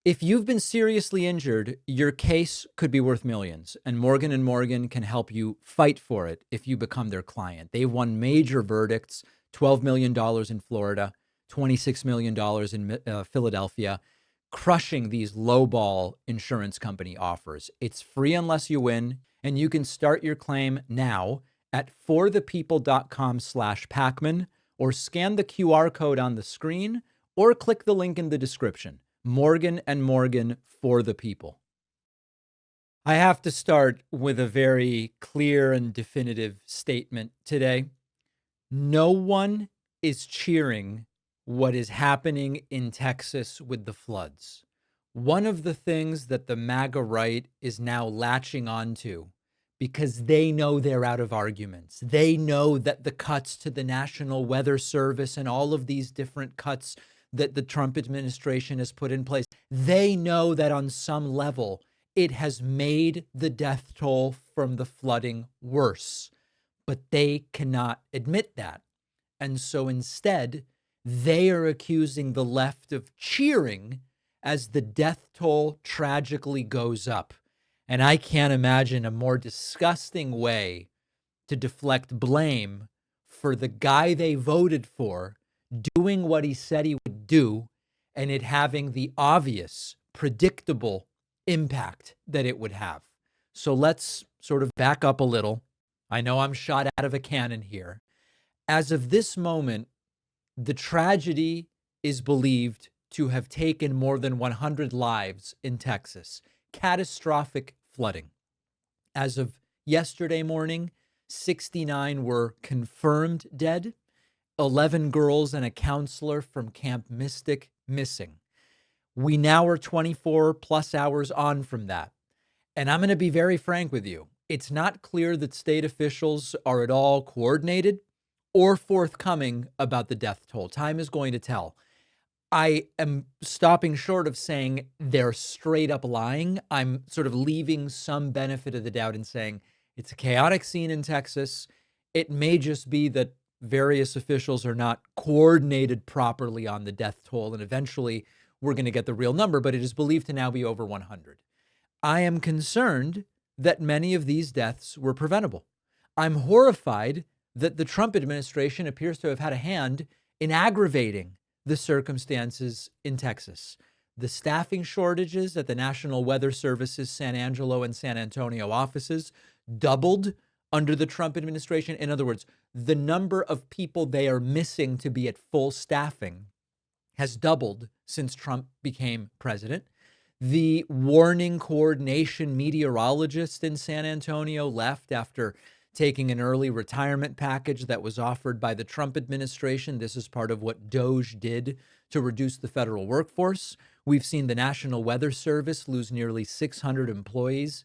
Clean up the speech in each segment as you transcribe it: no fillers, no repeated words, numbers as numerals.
If you've been seriously injured, your case could be worth millions, and Morgan & Morgan can help you fight for it if you become their client. They've won major verdicts, $12 million in Florida, $26 million in Philadelphia, crushing these lowball insurance company offers. It's free unless you win, and you can start your claim now at forthepeople.com/Pacman, or scan the QR code on the screen, or click the link in the description. Morgan & Morgan, for the people. I have to start with a very clear and definitive statement today. No one is cheering what is happening in Texas with the floods. One of the things that the MAGA right is now latching onto, because they know they're out of arguments. They know that the cuts to the National Weather Service and all of these different cuts that the Trump administration has put in place, they know that on some level it has made the death toll from the flooding worse, but they cannot admit that. And so instead, they are accusing the left of cheering as the death toll tragically goes up. And I can't imagine a more disgusting way to deflect blame for the guy they voted for doing what he said he would do, and it having the obvious, predictable impact that it would have. So let's sort of back up a little. I know I'm shot out of a cannon here. As of this moment, the tragedy is believed to have taken more than 100 lives in Texas. Catastrophic flooding. As of yesterday morning, 69 were confirmed dead. 11 girls and a counselor from Camp Mystic missing. We now are 24 plus hours on from that. And I'm going to be very frank with you. It's not clear that state officials are at all coordinated or forthcoming about the death toll. Time is going to tell. I am stopping short of saying they're straight up lying. I'm sort of leaving some benefit of the doubt and saying it's a chaotic scene in Texas. It may just be that various officials are not coordinated properly on the death toll, and eventually we're going to get the real number, but it is believed to now be over 100. I am concerned that many of these deaths were preventable. I'm horrified that the Trump administration appears to have had a hand in aggravating the circumstances in Texas. The staffing shortages at the National Weather Service's San Angelo and San Antonio offices doubled under the Trump administration. In other words, the number of people they are missing to be at full staffing has doubled since Trump became president. The warning coordination meteorologist in San Antonio left after taking an early retirement package that was offered by the Trump administration. This is part of what DOGE did to reduce the federal workforce. We've seen the National Weather Service lose nearly 600 employees,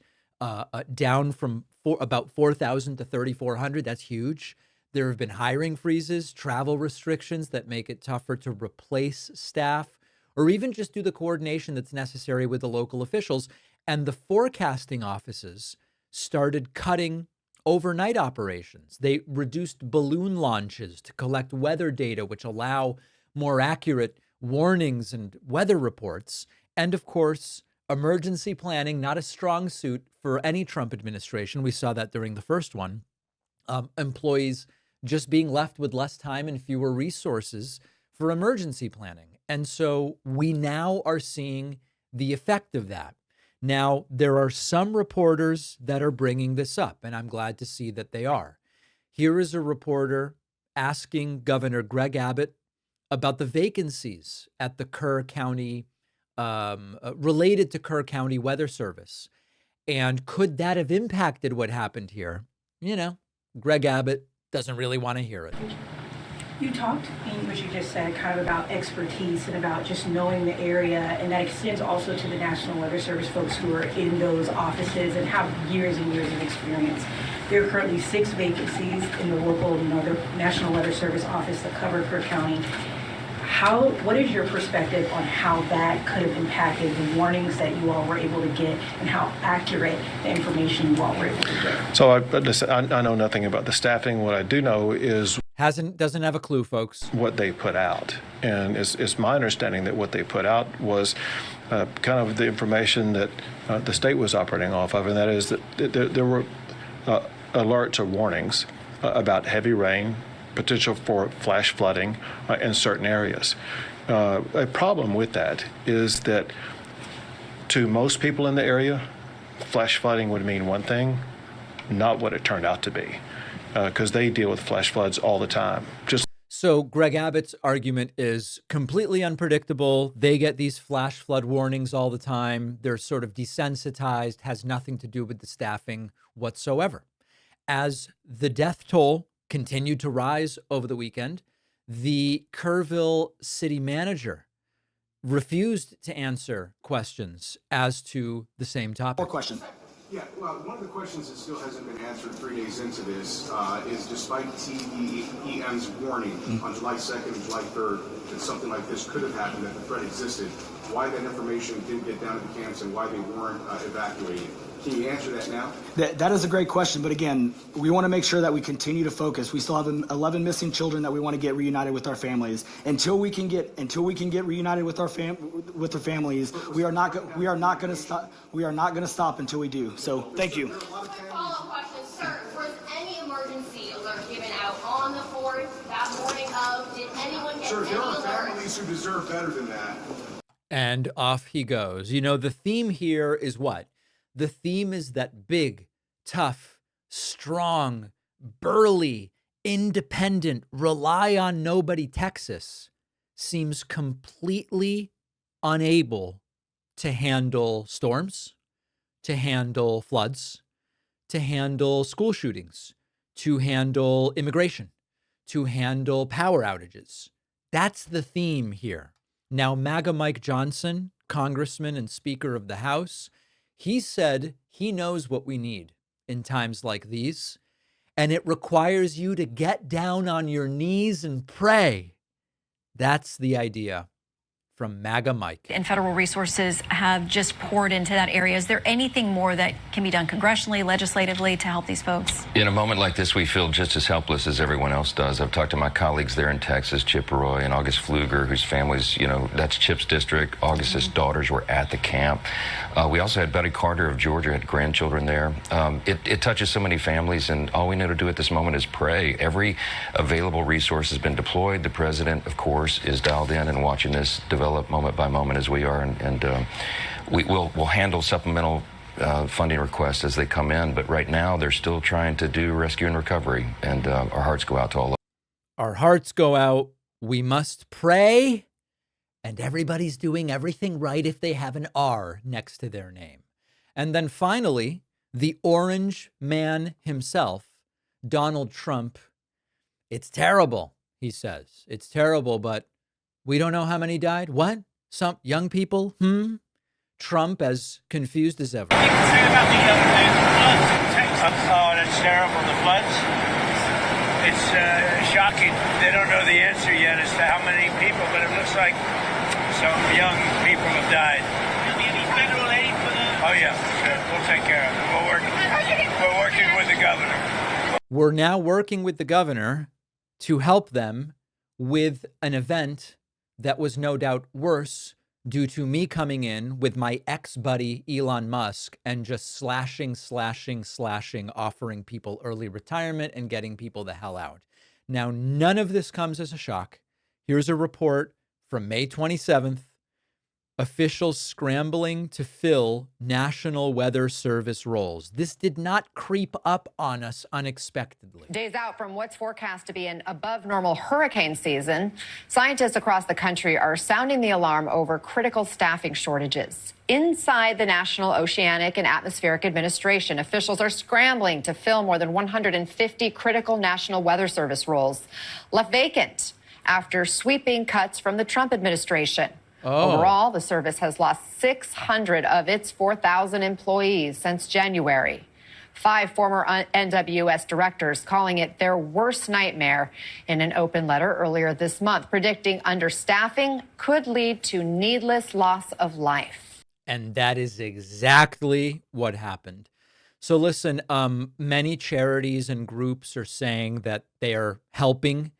down from about 4,000 to 3,400. That's huge. There have been hiring freezes, travel restrictions that make it tougher to replace staff, or even just do the coordination that's necessary with the local officials. And the forecasting offices started cutting overnight operations. They reduced balloon launches to collect weather data, which allow more accurate warnings and weather reports. And of course, emergency planning, not a strong suit for any Trump administration. We saw that during the first one. Employees just being left with less time and fewer resources for emergency planning. And so we now are seeing the effect of that. Now, there are some reporters that are bringing this up, and I'm glad to see that they are. Here is a reporter asking Governor Greg Abbott about the vacancies at the Kerr County, related to Kerr County Weather Service. And could that have impacted what happened here? You know, Greg Abbott doesn't really want to hear it. You talked in what you just said kind of about expertise and about just knowing the area, and that extends also to the National Weather Service folks who are in those offices and have years and years of experience. There are currently 6 vacancies in the local, the National Weather Service office that cover Kerr County. What is your perspective on how that could have impacted the warnings that you all were able to get and how accurate the information you all were able to get? So I know nothing about the staffing. What I do know is Doesn't have a clue, folks. What they put out. And it's my understanding that what they put out was kind of the information that the state was operating off of, and that is that there were alerts or warnings about heavy rain, potential for flash flooding in certain areas. A problem with that is that to most people in the area, flash flooding would mean one thing, not what it turned out to be, because they deal with flash floods all the time. So Greg Abbott's argument is completely unpredictable. They get these flash flood warnings all the time. They're sort of desensitized, has nothing to do with the staffing whatsoever. As the death toll continued to rise over the weekend, the Kerrville city manager refused to answer questions as to the same topic. More question. Yeah, well, one of the questions that still hasn't been answered 3 days into this is, despite TDEM's warning on July 2nd and July 3rd that something like this could have happened, that the threat existed, why that information didn't get down to the camps and why they weren't evacuated. Can you answer that now? That is a great question, but again, we want to make sure that we continue to focus. We still have 11 missing children that we want to get reunited with our families. Until we can get reunited with their families, we are not going to stop. We are not going to stop until we do. So, thank you. Follow-up question, sir. Was any emergency alert given out on the 4th that morning of? Did anyone get Sir, any there are alerts? families who deserve better than that. And off he goes. You know, the theme here is what? The theme is that big, tough, strong, burly, independent, rely on nobody Texas seems completely unable to handle storms, to handle floods, to handle school shootings, to handle immigration, to handle power outages. That's the theme here. Now, MAGA Mike Johnson, Congressman and Speaker of the House, he said he knows what we need in times like these, and it requires you to get down on your knees and pray. That's the idea from MAGA Mike. And federal resources have just poured into that area. Is there anything more that can be done congressionally, legislatively to help these folks? In a moment like this, we feel just as helpless as everyone else does. I've talked to my colleagues there in Texas, Chip Roy and August Pfluger, whose families, that's Chip's district. August's daughters were at the camp. We also had Betty Carter of Georgia, had grandchildren there. It touches so many families, and all we know to do at this moment is pray. Every available resource has been deployed. The president, of course, is dialed in and watching this develop moment by moment as we are, and we'll handle supplemental funding requests as they come in, but right now they're still trying to do rescue and recovery, and our hearts go out to all of them. Our hearts go out. We must pray, and everybody's doing everything right if they have an R next to their name. And then finally, the orange man himself, Donald Trump. It's terrible, he says. It's terrible, but we don't know how many died. What? Some young people? Trump as confused as ever. What do you say about the floods in Texas? Oh, that's terrible. The floods? It's shocking. They don't know the answer yet as to how many people, but it looks like some young people have died. Will there be any federal aid for them? Oh, yeah. Sure. We'll take care of it. We're working with the governor. We're now working with the governor to help them with an event that was no doubt worse due to me coming in with my ex-buddy Elon Musk and just slashing, offering people early retirement and getting people the hell out. Now, none of this comes as a shock. Here's a report from May 27th. Officials scrambling to fill National Weather Service roles. This did not creep up on us unexpectedly. Days out from what's forecast to be an above-normal hurricane season, scientists across the country are sounding the alarm over critical staffing shortages. Inside the National Oceanic and Atmospheric Administration, officials are scrambling to fill more than 150 critical National Weather Service roles left vacant after sweeping cuts from the Trump administration. Overall, the service has lost 600 of its 4,000 employees since January. 5 former NWS directors calling it their worst nightmare in an open letter earlier this month, predicting understaffing could lead to needless loss of life. And that is exactly what happened. So listen, many charities and groups are saying that they are helping.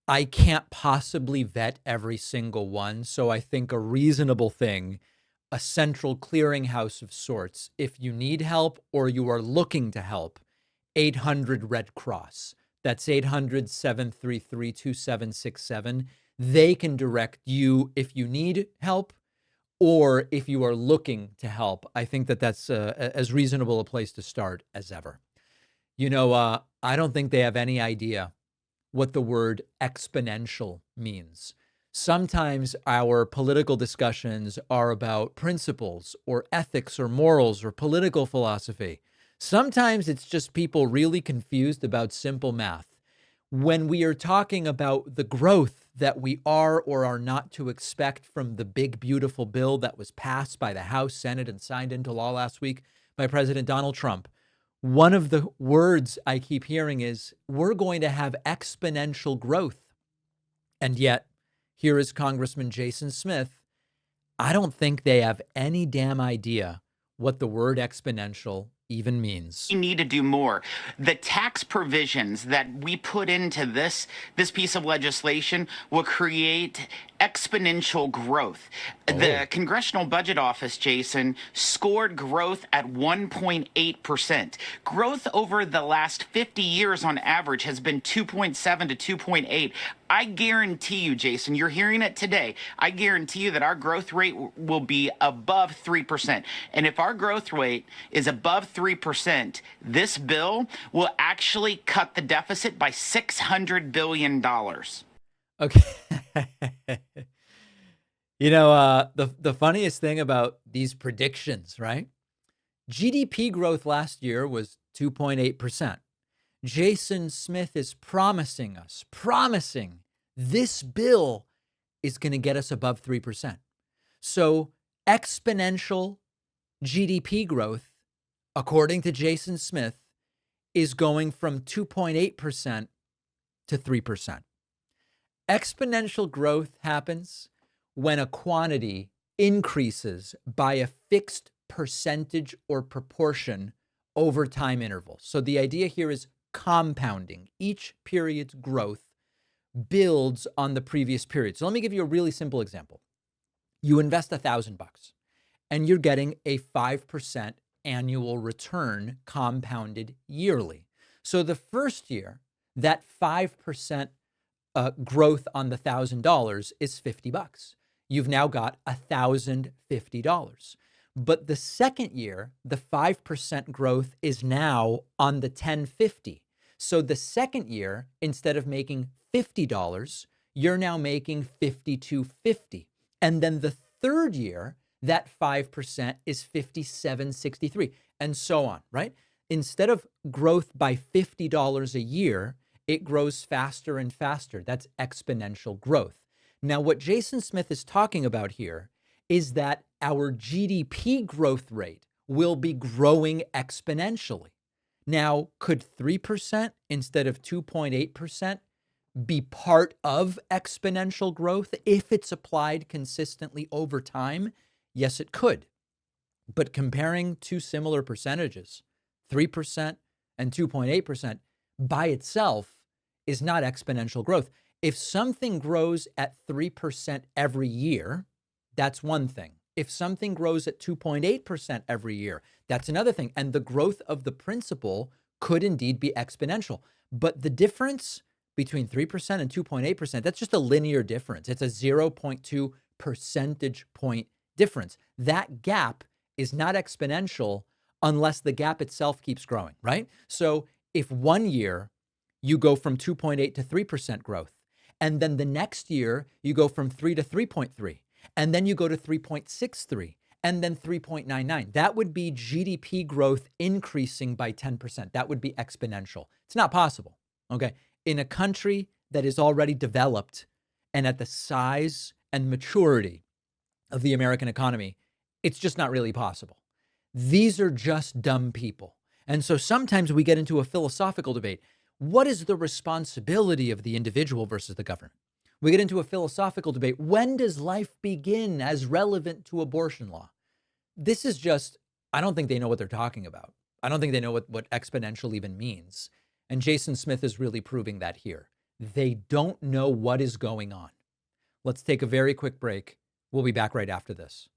I can't possibly vet every single one. So I think a reasonable thing, a central clearinghouse of sorts, if you need help or you are looking to help, 800 Red Cross. That's 800-733-2767. They can direct you if you need help or if you are looking to help. I think that that's as reasonable a place to start as ever. You know, I don't think they have any idea what the word exponential means. Sometimes our political discussions are about principles or ethics or morals or political philosophy. Sometimes it's just people really confused about simple math. When we are talking about the growth that we are or are not to expect from the big, beautiful bill that was passed by the House, Senate, and signed into law last week by President Donald Trump, one of the words I keep hearing is, we're going to have exponential growth. And yet, here is Congressman Jason Smith. I don't think they have any damn idea what the word exponential even means. We need to do more. The tax provisions that we put into this piece of legislation will create exponential growth. The Congressional Budget Office, Jason, scored growth at 1.8%. Growth over the last 50 years on average has been 2.7 to 2.8. I guarantee you, Jason, you're hearing it today. I guarantee you that our growth rate will be above 3%. And if our growth rate is above 3%, this bill will actually cut the deficit by $600 billion. Okay. You know, the funniest thing about these predictions, right? GDP growth last year was 2.8%. Jason Smith is promising this bill is going to get us above 3%. So exponential GDP growth, according to Jason Smith, is going from 2.8% to 3%. Exponential growth happens when a quantity increases by a fixed percentage or proportion over time intervals. So the idea here is compounding. Each period's growth builds on the previous period. So let me give you a really simple example. You invest $1,000 and you're getting a 5% annual return compounded yearly. So the first year, that 5% growth on the $1,000 is $50. You've now got $1,050. But the second year, the 5% growth is now on the $1,050. So the second year, instead of making $50, you're now making $5,250. And then the third year, that 5% is $5,763, and so on, right? Instead of growth by $50 a year, it grows faster and faster. That's exponential growth. Now, what Jason Smith is talking about here is that our GDP growth rate will be growing exponentially. Now, could 3% instead of 2.8% be part of exponential growth if it's applied consistently over time? Yes, it could. But comparing two similar percentages, 3% and 2.8%, by itself is not exponential growth. If something grows at 3% every year, that's one thing. If something grows at 2.8% every year, that's another thing. And the growth of the principal could indeed be exponential. But the difference between 3% and 2.8%, that's just a linear difference. It's a 0.2 percentage point difference. That gap is not exponential unless the gap itself keeps growing, right? So if one year you go from 2.8 to 3% growth, and then the next year you go from 3 to 3.3, and then you go to 3.63, and then 3.99, that would be GDP growth increasing by 10%. That would be exponential. It's not possible, okay? In a country that is already developed and at the size and maturity of the American economy, it's just not really possible. These are just dumb people. And so sometimes we get into a philosophical debate. What is the responsibility of the individual versus the government? We get into a philosophical debate. When does life begin as relevant to abortion law? This is just, I don't think they know what they're talking about. I don't think they know what exponential even means. And Jason Smith is really proving that here. They don't know what is going on. Let's take a very quick break. We'll be back right after this.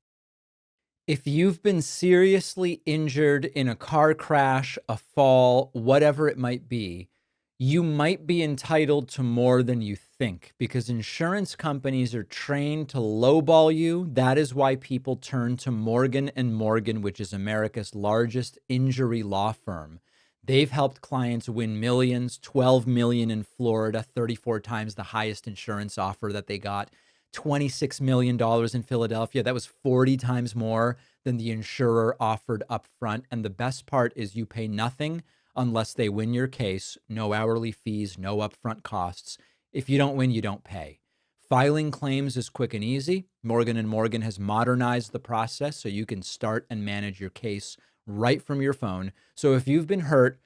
If you've been seriously injured in a car crash, a fall, whatever it might be, you might be entitled to more than you think because insurance companies are trained to lowball you. That is why people turn to Morgan & Morgan, which is America's largest injury law firm. They've helped clients win millions, 12 million in Florida, 34 times the highest insurance offer that they got, $26 million in Philadelphia. That was 40 times more than the insurer offered up front. And the best part is you pay nothing unless they win your case. No hourly fees, no upfront costs. If you don't win, you don't pay. Filing claims is quick and easy. Morgan & Morgan has modernized the process so you can start and manage your case right from your phone. So if you've been hurt,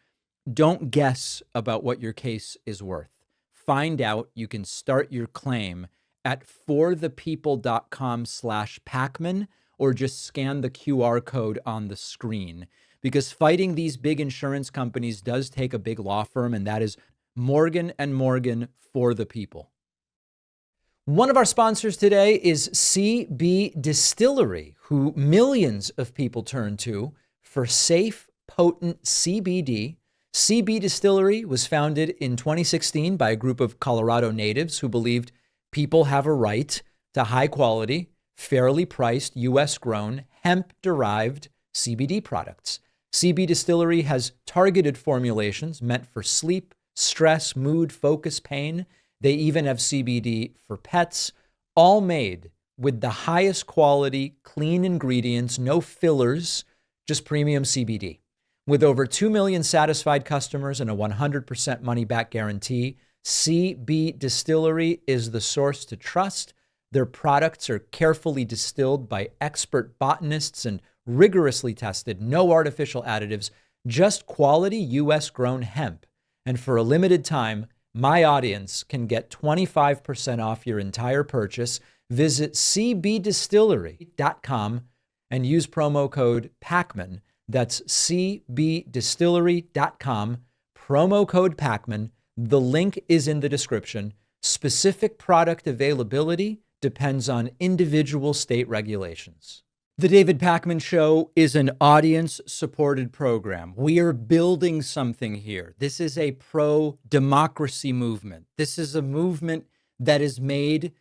don't guess about what your case is worth. Find out. You can start your claim at forthepeople.com/Pacman or just scan the QR code on the screen. Because fighting these big insurance companies does take a big law firm, and that is Morgan & Morgan for the people. One of our sponsors today is CB Distillery, who millions of people turn to for safe, potent CBD. CB Distillery was founded in 2016 by a group of Colorado natives who believed people have a right to high quality, fairly priced, US grown, hemp derived CBD products. CB Distillery has targeted formulations meant for sleep, stress, mood, focus, pain. They even have CBD for pets, all made with the highest quality, clean ingredients, no fillers, just premium CBD. With over 2 million satisfied customers and a 100% money-back guarantee, CB Distillery is the source to trust. Their products are carefully distilled by expert botanists and rigorously tested, no artificial additives, just quality US-grown hemp. And for a limited time, my audience can get 25% off your entire purchase. Visit cbdistillery.com and use promo code PACMAN. That's cbdistillery.com, promo code PACMAN. The link is in the description. Specific product availability depends on individual state regulations. The David Pakman Show is an audience-supported program. We are building something here. This is a pro-democracy movement. This is a movement that is made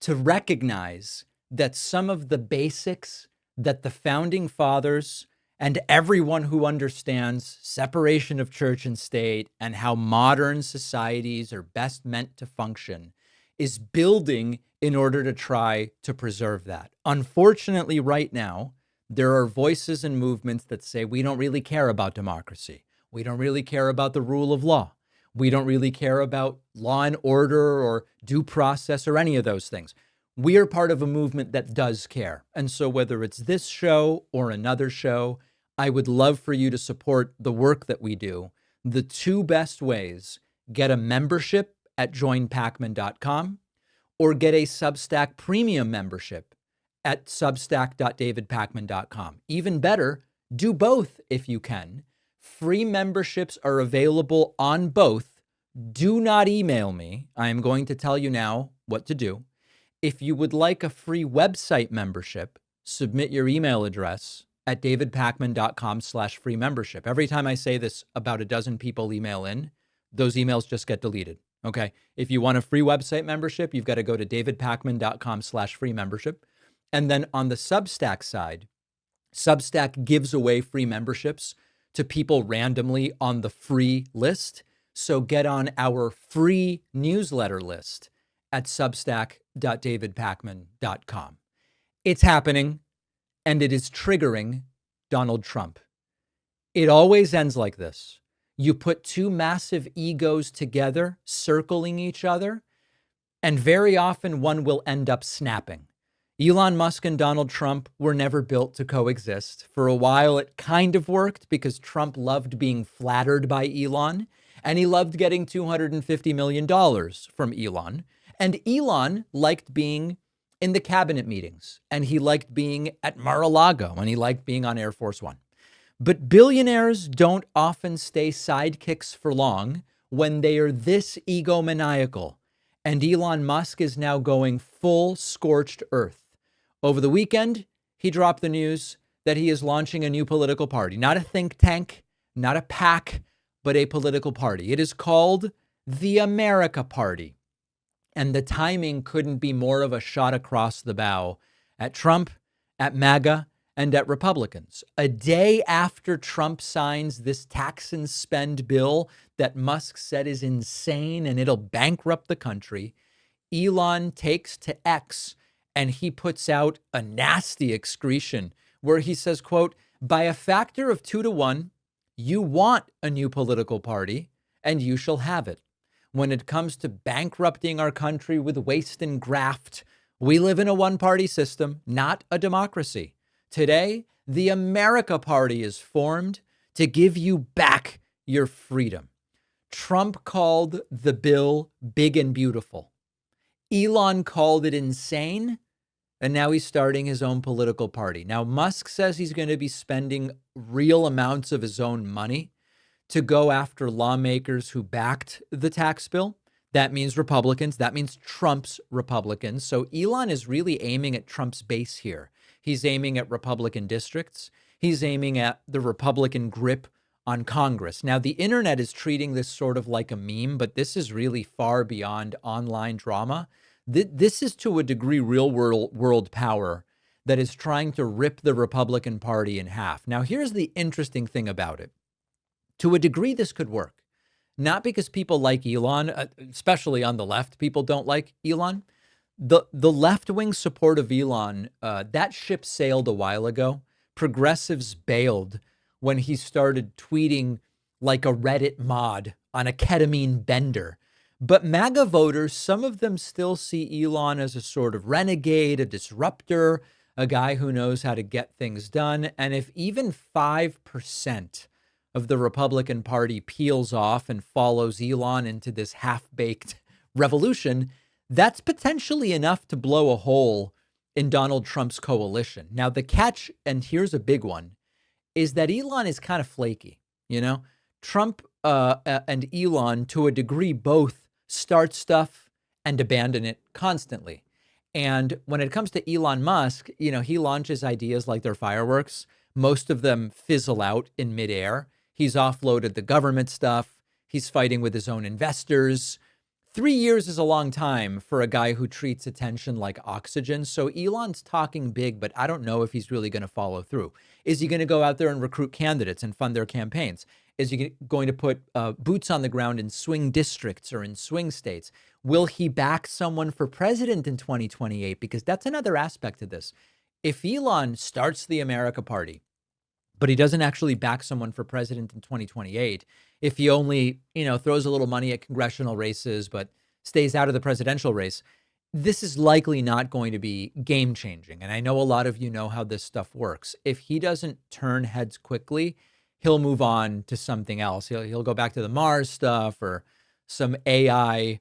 to recognize that some of the basics that the founding fathers and everyone who understands separation of church and state and how modern societies are best meant to function is building in order to try to preserve that. Unfortunately, right now, there are voices and movements that say we don't really care about democracy. We don't really care about the rule of law. We don't really care about law and order or due process or any of those things. We are part of a movement that does care. And so whether it's this show or another show, I would love for you to support the work that we do. The two best ways: get a membership at joinpacman.com or get a Substack premium membership at substack.davidpacman.com. Even better, do both if you can. Free memberships are available on both. Do not email me. I am going to tell you now what to do. If you would like a free website membership, submit your email address at davidpacman.com/free membership. Every time I say this, about a dozen people email in. Those emails just get deleted. Okay. If you want a free website membership, you've got to go to davidpacman.com/free membership. And then on the Substack side, Substack gives away free memberships to people randomly on the free list. So get on our free newsletter list at substack.davidpacman.com. It's happening, and it is triggering Donald Trump. It always ends like this. You put two massive egos together, circling each other, and very often one will end up snapping. Elon Musk and Donald Trump were never built to coexist. For a while, it kind of worked because Trump loved being flattered by Elon, and he loved getting $250 million from Elon. And Elon liked being in the cabinet meetings, and he liked being at Mar-a-Lago, and he liked being on Air Force One. But billionaires don't often stay sidekicks for long when they are this egomaniacal. And Elon Musk is now going full scorched earth. Over the weekend, he dropped the news that he is launching a new political party, not a think tank, not a PAC, but a political party. It is called the America Party. And the timing couldn't be more of a shot across the bow at Trump, at MAGA, and at Republicans. A day after Trump signs this tax and spend bill that Musk said is insane and it'll bankrupt the country, Elon takes to X and he puts out a nasty excretion where he says, quote, by a factor of 2 to 1, you want a new political party and you shall have it. When it comes to bankrupting our country with waste and graft, we live in a one-party system, not a democracy. Today, the America Party is formed to give you back your freedom. Trump called the bill big and beautiful. Elon called it insane, and now he's starting his own political party. Now, Musk says he's going to be spending real amounts of his own money to go after lawmakers who backed the tax bill. That means Republicans. That means Trump's Republicans. So Elon is really aiming at Trump's base here. He's aiming at Republican districts. He's aiming at the Republican grip on Congress. Now, the internet is treating this sort of like a meme, but this is really far beyond online drama. This is to a degree real world power that is trying to rip the Republican Party in half. Now, here's the interesting thing about it. To a degree, this could work. Not because people like Elon, especially on the left, people don't like Elon. The left-wing support of Elon, that ship sailed a while ago. Progressives bailed when he started tweeting like a Reddit mod on a ketamine bender. But MAGA voters, some of them still see Elon as a sort of renegade, a disruptor, a guy who knows how to get things done. And if even 5% of the Republican Party peels off and follows Elon into this half-baked revolution, that's potentially enough to blow a hole in Donald Trump's coalition. Now, the catch, and here's a big one, is that Elon is kind of flaky. You know, Trump and Elon, to a degree, both start stuff and abandon it constantly. And when it comes to Elon Musk, you know, he launches ideas like they're fireworks. Most of them fizzle out in midair. He's offloaded the government stuff. He's fighting with his own investors. 3 years is a long time for a guy who treats attention like oxygen. So Elon's talking big, but I don't know if he's really going to follow through. Is he going to go out there and recruit candidates and fund their campaigns? Is he going to put boots on the ground in swing districts or in swing states? Will he back someone for president in 2028? Because that's another aspect of this. If Elon starts the America Party, but he doesn't actually back someone for president in 2028, if he only, you know, throws a little money at congressional races, but stays out of the presidential race, this is likely not going to be game changing. And I know a lot of you know how this stuff works. If he doesn't turn heads quickly, he'll move on to something else. He'll go back to the Mars stuff or some AI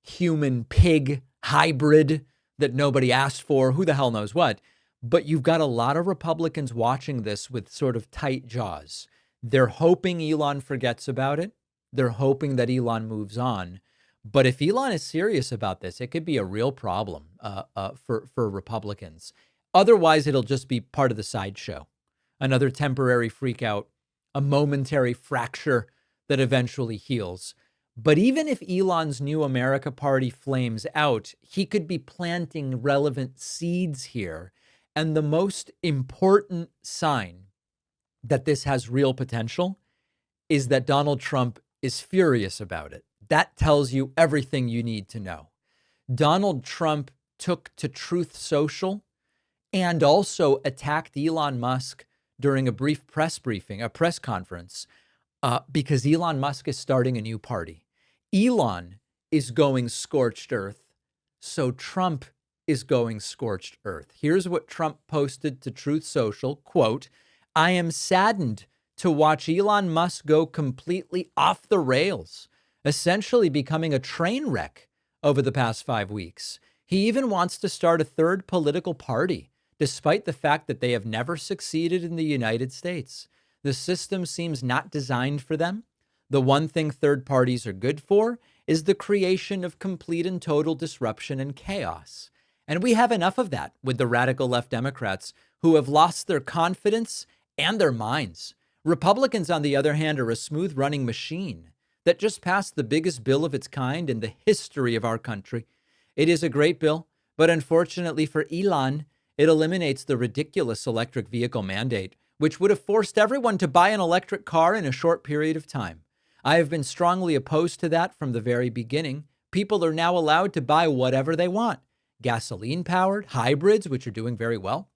human pig hybrid that nobody asked for. Who the hell knows what? But you've got a lot of Republicans watching this with sort of tight jaws. They're hoping Elon forgets about it. They're hoping that Elon moves on. But if Elon is serious about this, it could be a real problem for Republicans. Otherwise, it'll just be part of the sideshow. Another temporary freak out, a momentary fracture that eventually heals. But even if Elon's new America Party flames out, he could be planting relevant seeds here. And the most important sign that this has real potential is that Donald Trump is furious about it. That tells you everything you need to know. Donald Trump took to Truth Social and also attacked Elon Musk during a brief press briefing, a press conference, because Elon Musk is starting a new party. Elon is going scorched earth, so Trump is going scorched earth. Here's what Trump posted to Truth Social, quote, I am saddened to watch Elon Musk go completely off the rails, essentially becoming a train wreck over the past 5 weeks. He even wants to start a third political party, despite the fact that they have never succeeded in the United States. The system seems not designed for them. The one thing third parties are good for is the creation of complete and total disruption and chaos. And we have enough of that with the radical left Democrats who have lost their confidence and their minds. Republicans, on the other hand, are a smooth-running machine that just passed the biggest bill of its kind in the history of our country. It is a great bill, but unfortunately for Elon, it eliminates the ridiculous electric vehicle mandate, which would have forced everyone to buy an electric car in a short period of time. I have been strongly opposed to that from the very beginning. People are now allowed to buy whatever they want. Gasoline-powered, hybrids, which are doing very well,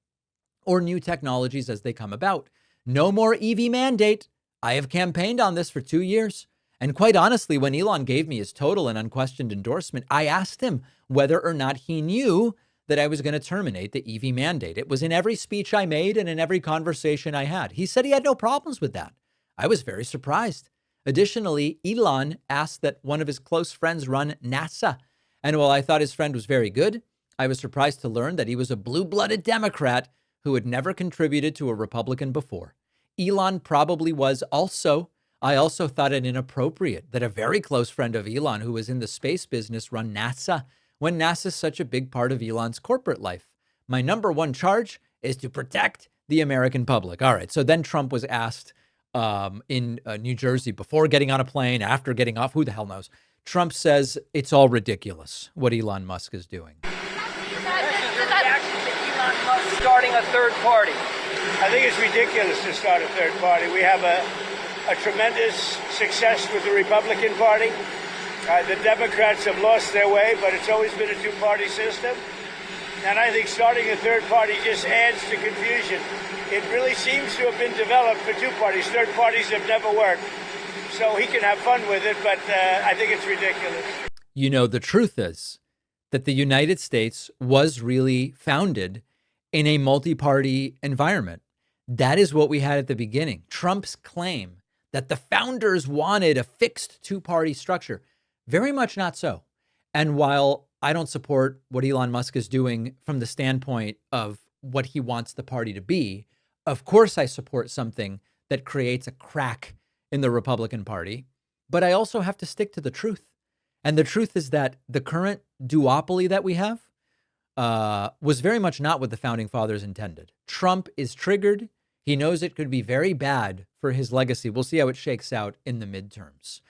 or new technologies as they come about. No more EV mandate. I have campaigned on this for 2 years. And quite honestly, when Elon gave me his total and unquestioned endorsement, I asked him whether or not he knew that I was going to terminate the EV mandate. It was in every speech I made and in every conversation I had. He said he had no problems with that. I was very surprised. Additionally, Elon asked that one of his close friends run NASA. And while I thought his friend was very good, I was surprised to learn that he was a blue-blooded Democrat who had never contributed to a Republican before. Elon probably was also. I also thought it inappropriate that a very close friend of Elon who was in the space business run NASA when NASA is such a big part of Elon's corporate life. My number one charge is to protect the American public. All right. So then Trump was asked in New Jersey before getting on a plane, after getting off, who the hell knows? Trump says it's all ridiculous what Elon Musk is doing. Starting a third party. I think it's ridiculous to start a third party. We have a tremendous success with the Republican Party. The Democrats have lost their way, but it's always been a two-party system. And I think starting a third party just adds to confusion. It really seems to have been developed for two parties. Third parties have never worked. So he can have fun with it, but I think it's ridiculous. You know, the truth is that the United States was really founded in a multi-party environment. That is what we had at the beginning. Trump's claim that the founders wanted a fixed two-party structure, very much not so. And while I don't support what Elon Musk is doing from the standpoint of what he wants the party to be, of course I support something that creates a crack in the Republican Party, but I also have to stick to the truth. And the truth is that the current duopoly that we have was very much not what the founding fathers intended. Trump is triggered. He knows it could be very bad for his legacy. We'll see how it shakes out in the midterms.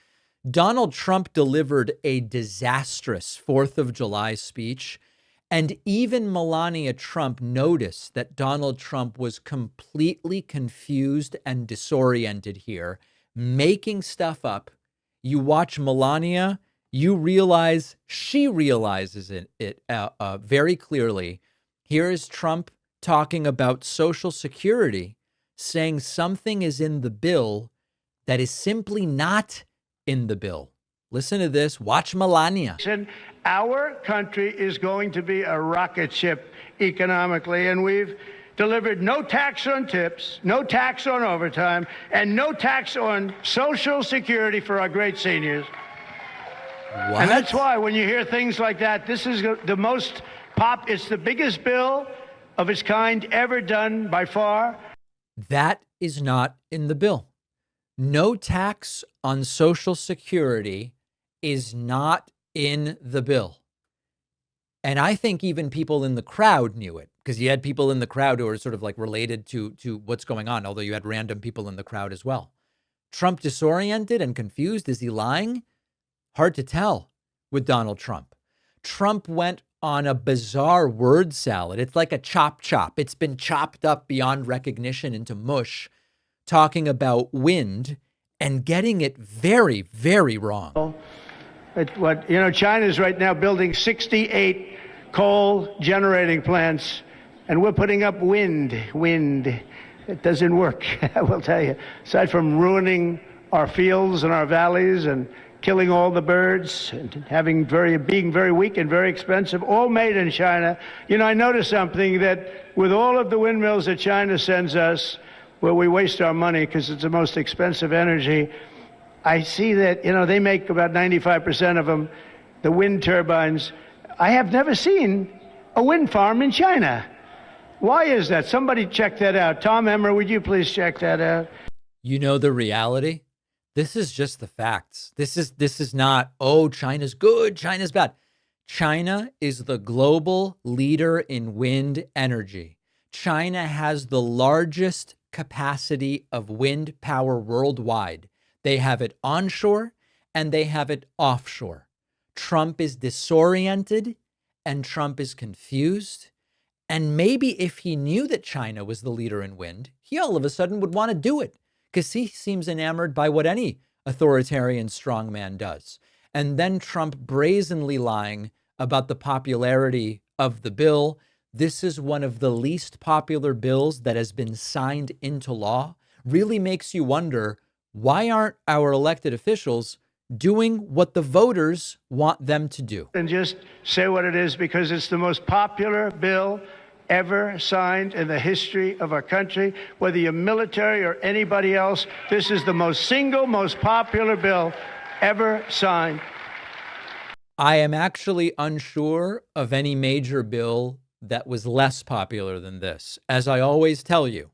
Donald Trump delivered a disastrous 4th of July speech, and even Melania Trump noticed that Donald Trump was completely confused and disoriented here, making stuff up. You watch Melania, you realize she realizes it very clearly. Here is Trump talking about Social Security, saying something is in the bill that is simply not in the bill. Listen to this. Watch Melania. Our country is going to be a rocket ship economically, and we've delivered no tax on tips, no tax on overtime, and no tax on Social Security for our great seniors. What? And that's why when you hear things like that, this is the most it's the biggest bill of its kind ever done by far. That is not in the bill. No tax on Social Security is not in the bill. And I think even people in the crowd knew it, because you had people in the crowd who are sort of like related to what's going on, although you had random people in the crowd as well. Trump disoriented and confused. Is he lying? Hard to tell with Donald Trump. Trump went on a bizarre word salad. It's like a chop. It's been chopped up beyond recognition into mush, talking about wind and getting it very, very wrong. China's right now building 68 coal generating plants, and we're putting up wind. It doesn't work, I will tell you. Aside from ruining our fields and our valleys and killing all the birds and being very weak and very expensive, all made in China. I noticed something, that with all of the windmills that China sends us, where we waste our money because it's the most expensive energy, I see that, they make about 95% of them, the wind turbines. I have never seen a wind farm in China. Why is that? Somebody check that out. Tom Emmer, would you please check that out? You know the reality? This is just the facts. This is not, oh, China's good, China's bad. China is the global leader in wind energy. China has the largest capacity of wind power worldwide. They have it onshore and they have it offshore. Trump is disoriented and Trump is confused. And maybe if he knew that China was the leader in wind, he all of a sudden would want to do it because he seems enamored by what any authoritarian strongman does. And then Trump brazenly lying about the popularity of the bill. This is one of the least popular bills that has been signed into law. Really makes you wonder, why aren't our elected officials doing what the voters want them to do? And just say what it is, because it's the most popular bill ever signed in the history of our country. Whether you're military or anybody else, this is the most popular bill ever signed. I am actually unsure of any major bill that was less popular than this. As I always tell you,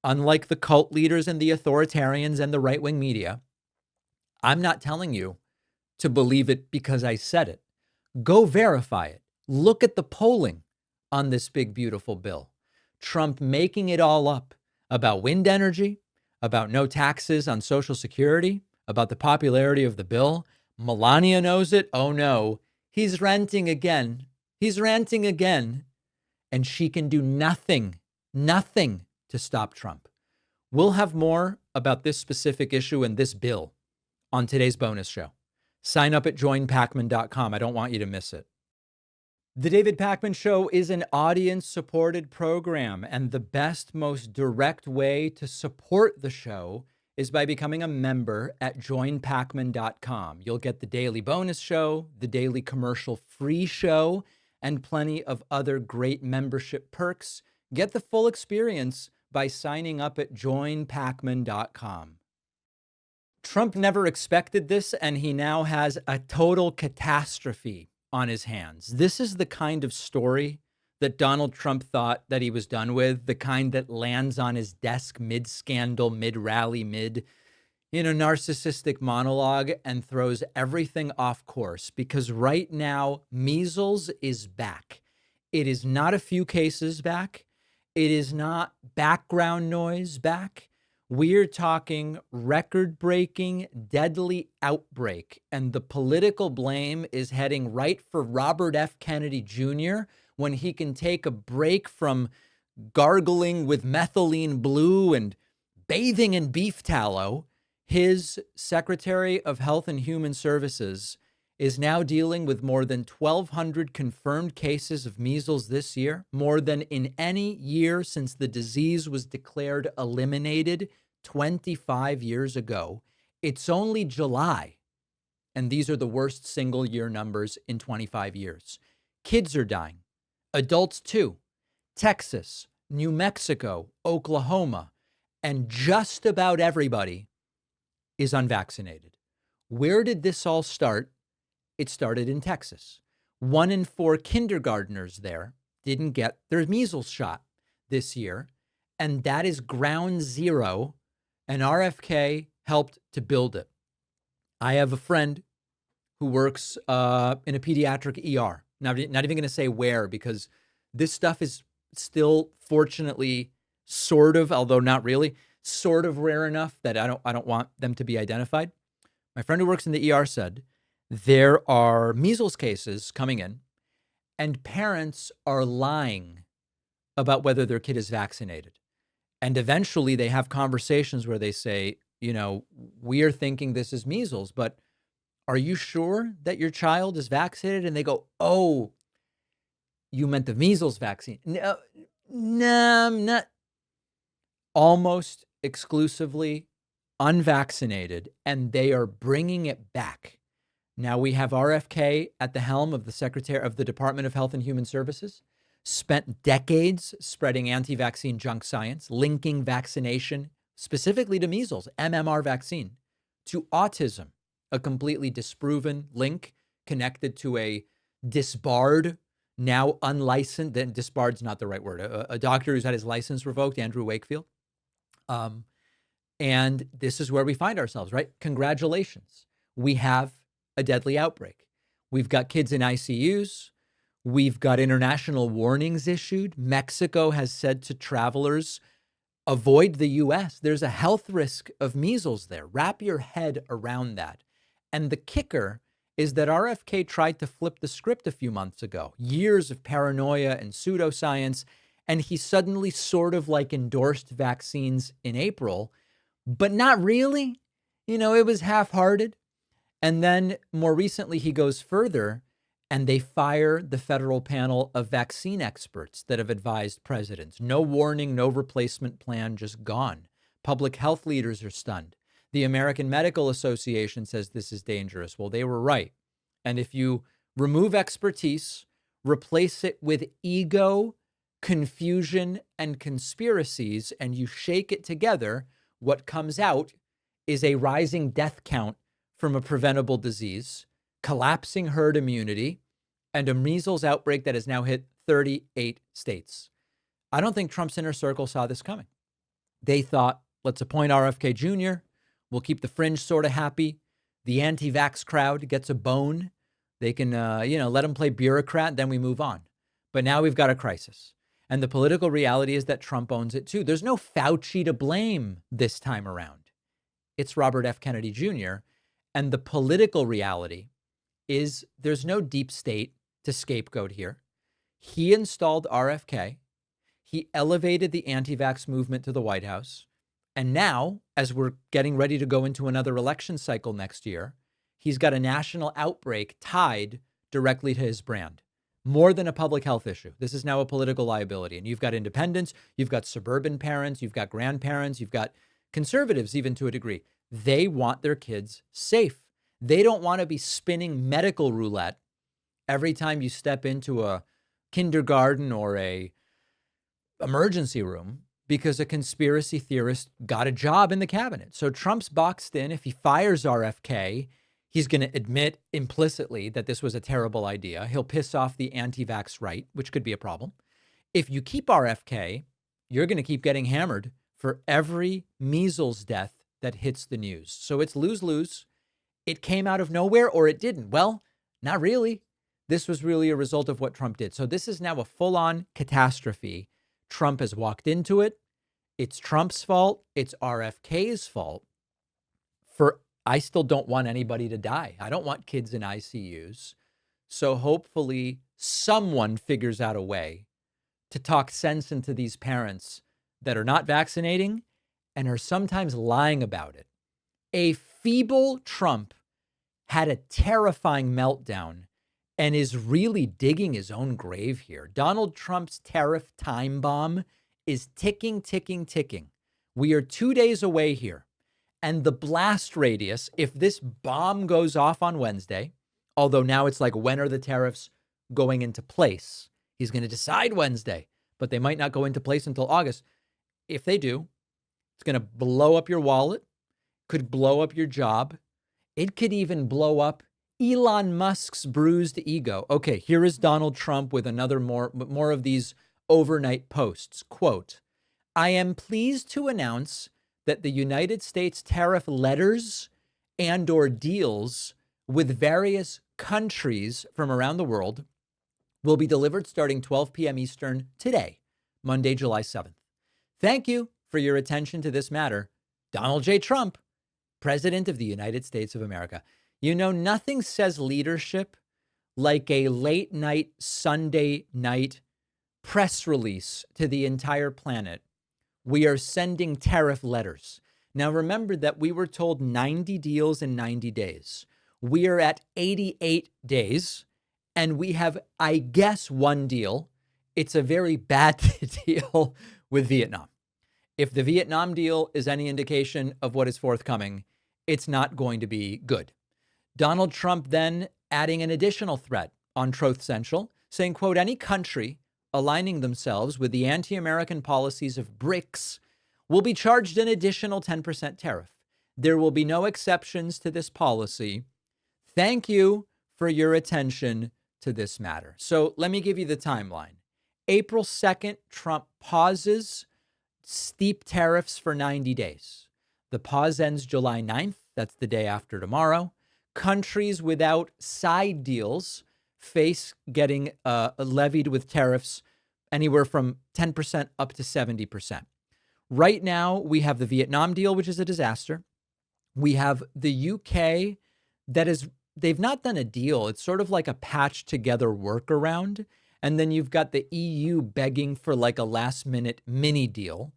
unlike the cult leaders and the authoritarians and the right-wing media, I'm not telling you to believe it because I said it. Go verify it. Look at the polling on this big, beautiful bill. Trump making it all up about wind energy, about no taxes on Social Security, about the popularity of the bill. Melania knows it. Oh no, he's ranting again. He's ranting again. And she can do nothing to stop Trump. We'll have more about this specific issue and this bill on today's bonus show. Sign up at joinpacman.com. I don't want you to miss it. The David Pakman Show is an audience-supported program, and the best, most direct way to support the show is by becoming a member at joinpacman.com. You'll get the daily bonus show, the daily commercial-free show, and plenty of other great membership perks. Get the full experience by signing up at joinpacman.com. Trump never expected this, and he now has a total catastrophe on his hands. This is the kind of story that Donald Trump thought that he was done with, the kind that lands on his desk mid-scandal, mid-rally, narcissistic monologue and throws everything off course, because right now, measles is back. It is not a few cases back. It is not background noise back. We're talking record-breaking, deadly outbreak, and the political blame is heading right for Robert F. Kennedy Jr. when he can take a break from gargling with methylene blue and bathing in beef tallow. His Secretary of Health and Human Services is now dealing with more than 1,200 confirmed cases of measles this year, more than in any year since the disease was declared eliminated 25 years ago. It's only July, and these are the worst single-year numbers in 25 years. Kids are dying. Adults too. Texas, New Mexico, Oklahoma, and just about everybody is unvaccinated. Where did this all start? It started in Texas. 1 in 4 kindergartners there didn't get their measles shot this year, and that is ground zero, and RFK helped to build it. I have a friend who works in a pediatric ER. Not even going to say where, because this stuff is still, fortunately, sort of, although not really, sort of rare enough that I don't want them to be identified. My friend who works in the ER said there are measles cases coming in, and parents are lying about whether their kid is vaccinated. And eventually they have conversations where they say, we are thinking this is measles, but are you sure that your child is vaccinated? And they go, oh, you meant the measles vaccine. No, I'm not. Almost exclusively unvaccinated, and they are bringing it back. Now we have RFK at the helm of the Secretary of the Department of Health and Human Services, spent decades spreading anti-vaccine junk science, linking vaccination specifically to measles, MMR vaccine, to autism, a completely disproven link connected to a disbarred, now unlicensed, then disbarred's not the right word, a doctor who's had his license revoked, Andrew Wakefield. And this is where we find ourselves, right? Congratulations. We have a deadly outbreak. We've got kids in ICUs. We've got international warnings issued. Mexico has said to travelers, avoid the U.S. There's a health risk of measles there. Wrap your head around that. And the kicker is that RFK tried to flip the script a few months ago. Years of paranoia and pseudoscience. And he suddenly sort of like endorsed vaccines in April, but not really. You know, it was half-hearted. And then more recently, he goes further and they fire the federal panel of vaccine experts that have advised presidents. No warning, no replacement plan, just gone. Public health leaders are stunned. The American Medical Association says this is dangerous. Well, they were right. And if you remove expertise, replace it with ego, confusion, and conspiracies, and you shake it together, what comes out is a rising death count from a preventable disease, collapsing herd immunity, and a measles outbreak that has now hit 38 states. I don't think Trump's inner circle saw this coming. They thought, let's appoint RFK Jr. We'll keep the fringe sort of happy. The anti-vax crowd gets a bone. They can, let them play bureaucrat, then we move on. But now we've got a crisis. And the political reality is that Trump owns it too. There's no Fauci to blame this time around. It's Robert F. Kennedy Jr. And the political reality is there's no deep state to scapegoat here. He installed RFK. He elevated the anti-vax movement to the White House. And now, as we're getting ready to go into another election cycle next year, he's got a national outbreak tied directly to his brand. More than a public health issue. This is now a political liability. And you've got independents, you've got suburban parents, you've got grandparents, you've got conservatives even to a degree. They want their kids safe. They don't want to be spinning medical roulette every time you step into a kindergarten or a emergency room because a conspiracy theorist got a job in the cabinet. So Trump's boxed in. If he fires RFK, he's going to admit implicitly that this was a terrible idea. He'll piss off the anti-vax right, which could be a problem. If you keep RFK, you're going to keep getting hammered for every measles death that hits the news. So it's lose-lose. It came out of nowhere or it didn't. Well, not really. This was really a result of what Trump did. So this is now a full-on catastrophe. Trump has walked into it. It's Trump's fault. It's RFK's fault. I still don't want anybody to die. I don't want kids in ICUs. So hopefully someone figures out a way to talk sense into these parents that are not vaccinating and are sometimes lying about it. A feeble Trump had a terrifying meltdown and is really digging his own grave here. Donald Trump's tariff time bomb is ticking, ticking, ticking. We are 2 days away here. And the blast radius, if this bomb goes off on Wednesday, although now it's like, when are the tariffs going into place? He's going to decide Wednesday, but they might not go into place until August. If they do, it's going to blow up your wallet, could blow up your job. It could even blow up Elon Musk's bruised ego. Okay, here is Donald Trump with another more of these overnight posts. Quote, I am pleased to announce that the United States tariff letters and or deals with various countries from around the world will be delivered starting 12 p.m. Eastern today, Monday, July 7th. Thank you for your attention to this matter. Donald J. Trump, President of the United States of America. You know, nothing says leadership like a late night Sunday night press release to the entire planet. We are sending tariff letters. Now, remember that we were told 90 deals in 90 days. We are at 88 days, and we have, I guess, one deal. It's a very bad deal with Vietnam. If the Vietnam deal is any indication of what is forthcoming, it's not going to be good. Donald Trump then adding an additional threat on Truth Central, saying, quote, any country aligning themselves with the anti-American policies of BRICS will be charged an additional 10% tariff. There will be no exceptions to this policy. Thank you for your attention to this matter. So let me give you the timeline. April 2nd, Trump pauses steep tariffs for 90 days. The pause ends July 9th. That's the day after tomorrow. Countries without side deals face getting levied with tariffs anywhere from 10% up to 70%. Right now, we have the Vietnam deal, which is a disaster. We have the UK they've not done a deal. It's sort of like a patched together workaround. And then you've got the EU begging for like a last minute mini deal.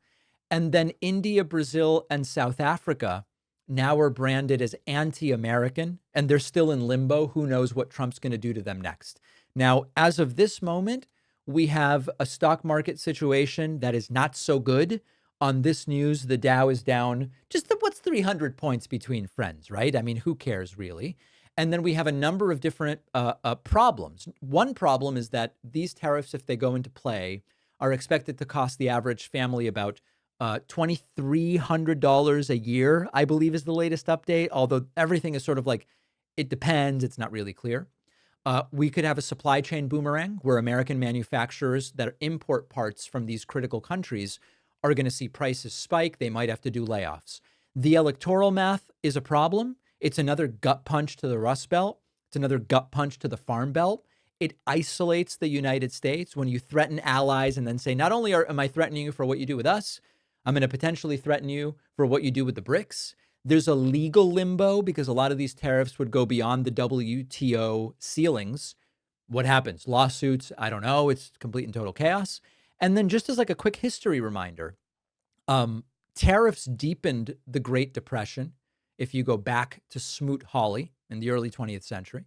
And then India, Brazil, and South Africa now are branded as anti-American, and they're still in limbo. Who knows what Trump's going to do to them next? Now, as of this moment, we have a stock market situation that is not so good. On this news, the Dow is down what's 300 points between friends, right? I mean, who cares really? And then we have a number of different problems. One problem is that these tariffs, if they go into play, are expected to cost the average family about $2,300 a year, I believe is the latest update, although everything is sort of like, it depends. It's not really clear. We could have a supply chain boomerang where American manufacturers that import parts from these critical countries are going to see prices spike. They might have to do layoffs. The electoral math is a problem. It's another gut punch to the Rust Belt. It's another gut punch to the Farm Belt. It isolates the United States when you threaten allies and then say, not only am I threatening you for what you do with us, I'm going to potentially threaten you for what you do with the BRICS. There's a legal limbo because a lot of these tariffs would go beyond the WTO ceilings. What happens? Lawsuits? I don't know. It's complete and total chaos. And then just as like a quick history reminder, tariffs deepened the Great Depression if you go back to Smoot-Hawley in the early 20th century.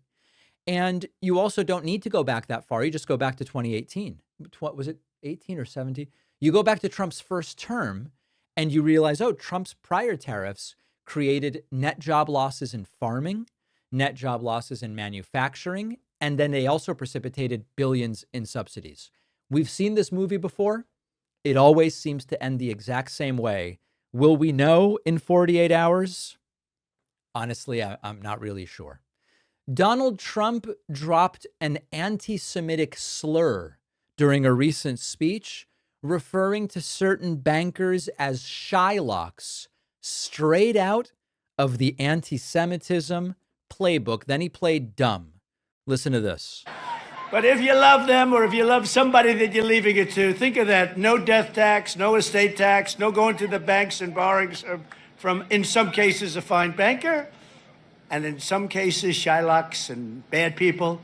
And you also don't need to go back that far. You just go back to 2018. What was it, 18 or 17? You go back to Trump's first term and you realize, oh, Trump's prior tariffs created net job losses in farming, net job losses in manufacturing, and then they also precipitated billions in subsidies. We've seen this movie before. It always seems to end the exact same way. Will we know in 48 hours? Honestly, I'm not really sure. Donald Trump dropped an anti-Semitic slur during a recent speech, referring to certain bankers as Shylocks, straight out of the anti-Semitism playbook. Then he played dumb. Listen to this. But if you love them or if you love somebody that you're leaving it to, think of that. No death tax, no estate tax, no going to the banks and borrowing from, in some cases, a fine banker, and in some cases, Shylocks and bad people.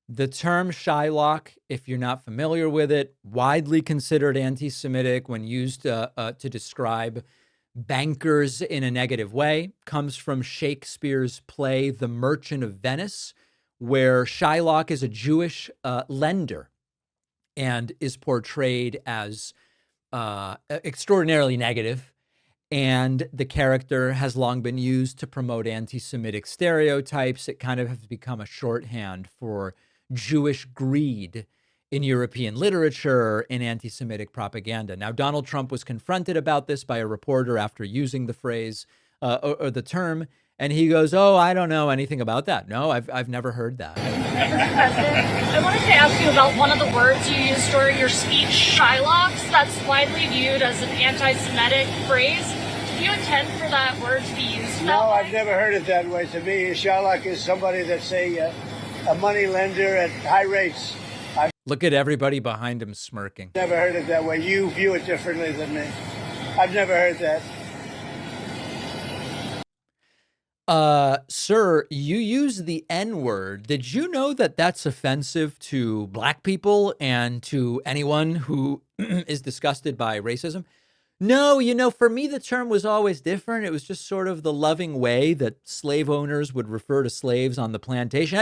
The term Shylock, if you're not familiar with it, widely considered anti-Semitic when used to describe bankers in a negative way, comes from Shakespeare's play The Merchant of Venice, where Shylock is a Jewish lender and is portrayed as extraordinarily negative. And the character has long been used to promote anti-Semitic stereotypes. It kind of has become a shorthand for Jewish greed in European literature and anti-Semitic propaganda. Now, Donald Trump was confronted about this by a reporter after using the phrase or the term. And he goes, oh, I don't know anything about that. No, I've never heard that. Mr. President, I wanted to ask you about one of the words you used during your speech, Shylocks. That's widely viewed as an anti-Semitic phrase. Do you intend for that word to be used? No, I've never heard it that way. To me, a Shylock is somebody that's a money lender at high rates. Look at everybody behind him smirking. Never heard it that way. You view it differently than me. I've never heard that. Sir, you use the N-word. Did you know that that's offensive to black people and to anyone who is disgusted by racism? No, for me, the term was always different. It was just sort of the loving way that slave owners would refer to slaves on the plantation.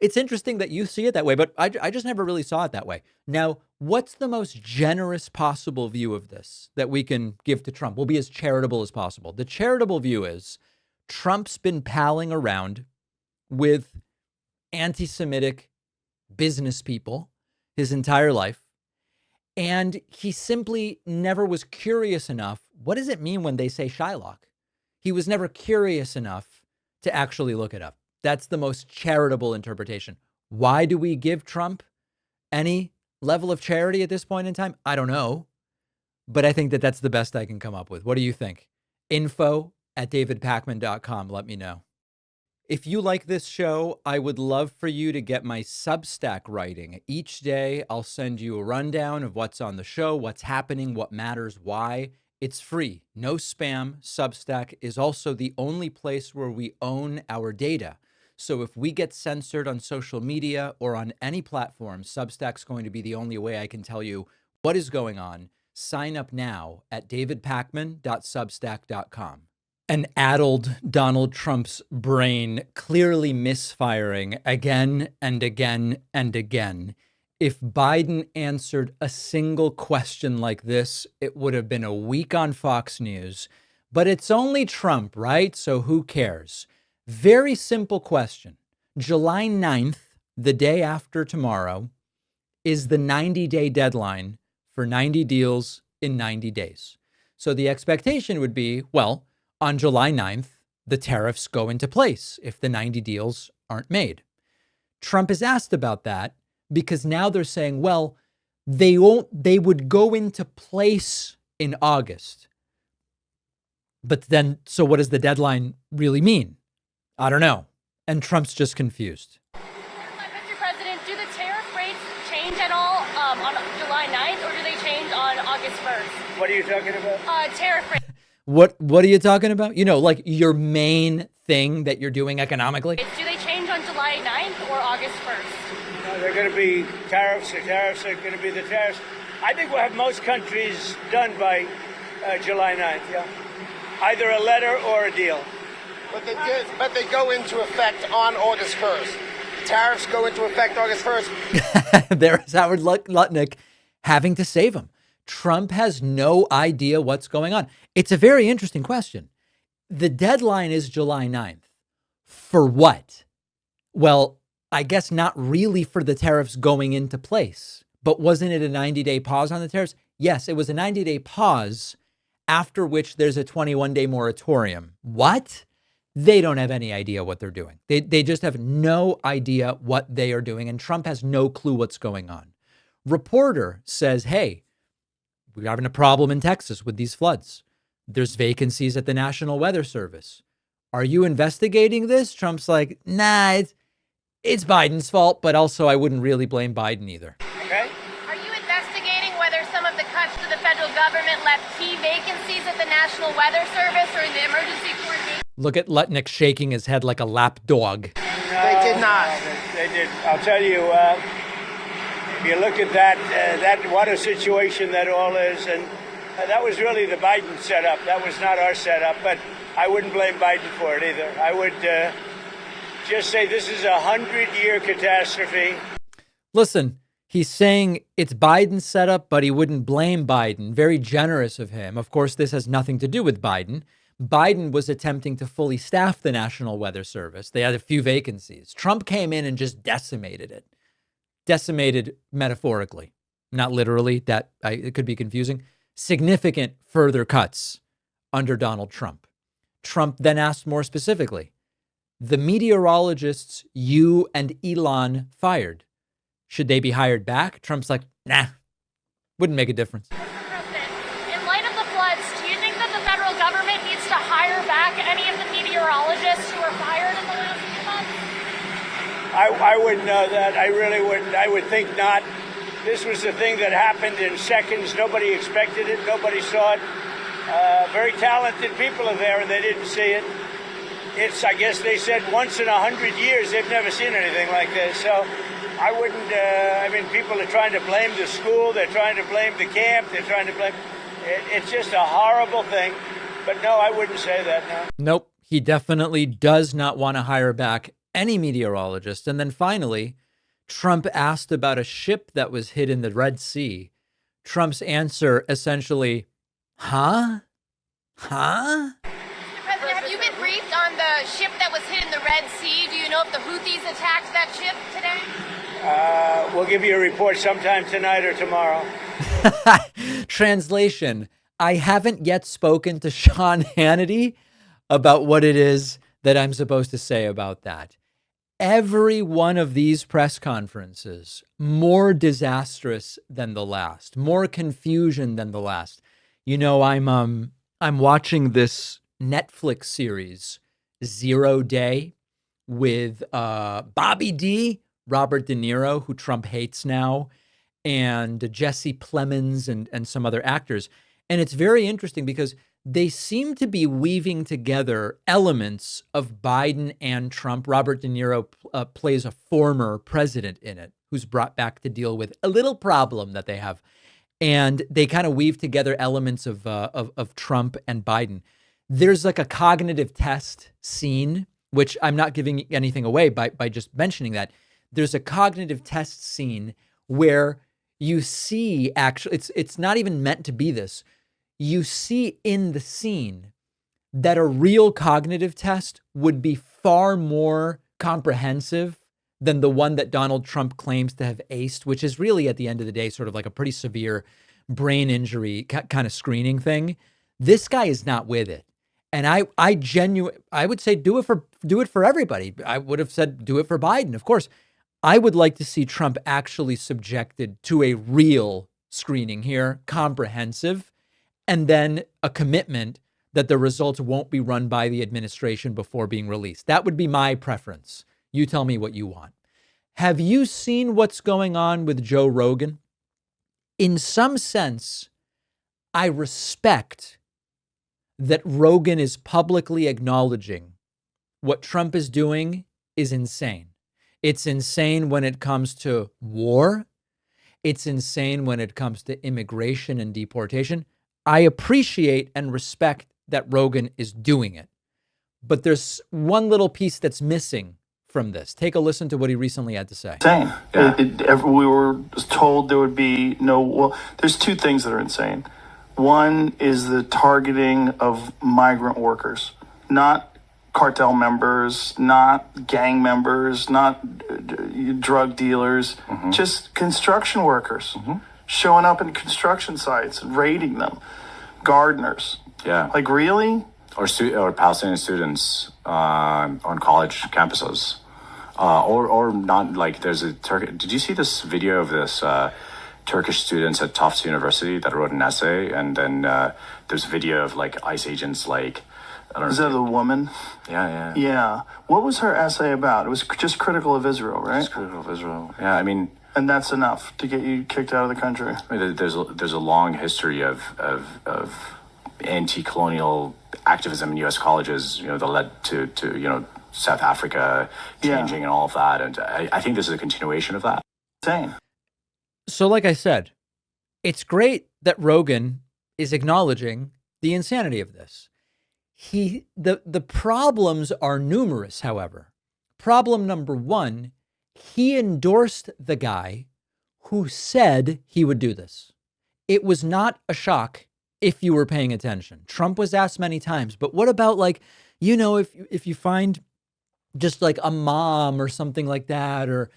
It's interesting that you see it that way, but I just never really saw it that way. Now, what's the most generous possible view of this that we can give to Trump? We'll be as charitable as possible. The charitable view is Trump's been palling around with anti-Semitic business people his entire life. And he simply never was curious enough. What does it mean when they say Shylock? He was never curious enough to actually look it up. That's the most charitable interpretation. Why do we give Trump any level of charity at this point in time? I don't know. But I think that that's the best I can come up with. What do you think? Info at davidpakman.com. Let me know. If you like this show, I would love for you to get my Substack writing. Each day, I'll send you a rundown of what's on the show, what's happening, what matters, why. It's free, no spam. Substack is also the only place where we own our data. So if we get censored on social media or on any platform, Substack's going to be the only way I can tell you what is going on. Sign up now at davidpakman.substack.com. An addled Donald Trump's brain clearly misfiring again and again and again. If Biden answered a single question like this, it would have been a week on Fox News. But it's only Trump, right? So who cares? Very simple question. July 9th, the day after tomorrow, is the 90-day deadline for 90 deals in 90 days. So the expectation would be, well, on July 9th, the tariffs go into place if the 90 deals aren't made. Trump is asked about that because now they're saying, well, they would go into place in August. But then, so what does the deadline really mean? I don't know. And Trump's just confused. Mr. President, do the tariff rates change at all on July 9th, or do they change on August 1st? What are you talking about? Tariff rates. What are you talking about? You know, like your main thing that you're doing economically? Do they change on July 9th or August 1st? No, they're going to be tariffs. The tariffs are going to be the tariffs. I think we'll have most countries done by July 9th, yeah. Either a letter or a deal. But they go into effect on August 1st. Tariffs go into effect August 1st. There's Howard Lutnick having to save him. Trump has no idea what's going on. It's a very interesting question. The deadline is July 9th. For what? Well, I guess not really for the tariffs going into place. But wasn't it a 90-day pause on the tariffs? Yes, it was a 90-day pause, after which there's a 21-day moratorium. What? They don't have any idea what they're doing. They just have no idea what they are doing. And Trump has no clue what's going on. Reporter says, hey, we're having a problem in Texas with these floods. There's vacancies at the National Weather Service. Are you investigating this? Trump's like, nah, it's Biden's fault, but also I wouldn't really blame Biden either. Okay. Are you investigating whether some of the cuts to the federal government left key vacancies at the National Weather Service or in the emergency coordination? Look at Lutnick shaking his head like a lap dog. No, They did not. They did. I'll tell you, if you look at that, what a situation that all is. And that was really the Biden setup. That was not our setup. But I wouldn't blame Biden for it either. I would just say this is a 100-year catastrophe. Listen, he's saying it's Biden's setup, but he wouldn't blame Biden. Very generous of him. Of course, this has nothing to do with Biden. Biden was attempting to fully staff the National Weather Service. They had a few vacancies. Trump came in and just decimated it. Decimated metaphorically, not literally. It could be confusing. Significant further cuts under Donald Trump. Trump then asked more specifically, the meteorologists you and Elon fired, should they be hired back? Trump's like, nah, wouldn't make a difference. In light of the floods, do you think that the federal government needs to hire back any of the meteorologists who were fired in the last few months? I wouldn't know that. I really wouldn't. I would think not. This was the thing that happened in seconds. Nobody expected it. Nobody saw it. Very talented people are there, and they didn't see it. It's, I guess they said once in 100 years, they've never seen anything like this. So I wouldn't, people are trying to blame the school. They're trying to blame the camp. They're trying to blame, it's just a horrible thing. But no, I wouldn't say that, no. Nope. He definitely does not want to hire back any meteorologist. And then finally, Trump asked about a ship that was hit in the Red Sea. Trump's answer essentially, huh? Huh? President, have you been briefed on the ship that was hit in the Red Sea? Do you know if the Houthis attacked that ship today? We'll give you a report sometime tonight or tomorrow. Translation, I haven't yet spoken to Sean Hannity about what it is that I'm supposed to say about that. Every one of these press conferences, more disastrous than the last, more confusion than the last. You know, I'm watching this Netflix series, 0 Day, with Bobby D, Robert De Niro, who Trump hates now, and Jesse Plemons and some other actors. And it's very interesting because they seem to be weaving together elements of Biden and Trump. Robert De Niro plays a former president in it who's brought back to deal with a little problem that they have. And they kind of weave together elements of Trump and Biden. There's like a cognitive test scene, which I'm not giving anything away by just mentioning that. There's a cognitive test scene where you see, actually, it's not even meant to be this. You see in the scene that a real cognitive test would be far more comprehensive than the one that Donald Trump claims to have aced, which is really, at the end of the day, sort of like a pretty severe brain injury kind of screening thing. This guy is not with it. And I would say do it for everybody. I would have said do it for Biden, of course. I would like to see Trump actually subjected to a real screening here, comprehensive, and then a commitment that the results won't be run by the administration before being released. That would be my preference. You tell me what you want. Have you seen what's going on with Joe Rogan? In some sense, I respect that Rogan is publicly acknowledging what Trump is doing is insane. It's insane when it comes to war. It's insane when it comes to immigration and deportation. I appreciate and respect that Rogan is doing it. But there's one little piece that's missing from this. Take a listen to what he recently had to say. Insane. Yeah. We were told there would be no, well, there's two things that are insane. One is the targeting of migrant workers, not cartel members, not gang members, not drug dealers, just construction workers showing up in construction sites and raiding them, gardeners. Yeah. Like, really? Or Palestinian students on college campuses. Or not, like, there's a did you see this video of this Turkish students at Tufts University that wrote an essay, and then there's a video of like ICE agents, like, I don't know. Is that the woman? Yeah. What was her essay about? It was just critical of Israel, right? Just critical of Israel. Yeah, I mean. And that's enough to get you kicked out of the country. I mean, there's a long history of anti-colonial activism in U.S. colleges, that led to South Africa changing and all of that. And I think this is a continuation of that. Same. So like I said, it's great that Rogan is acknowledging the insanity of this. The problems are numerous, however. Problem number one, he endorsed the guy who said he would do this. It was not a shock if you were paying attention. Trump was asked many times, but what about, like, if you find just like a mom or something like that, or,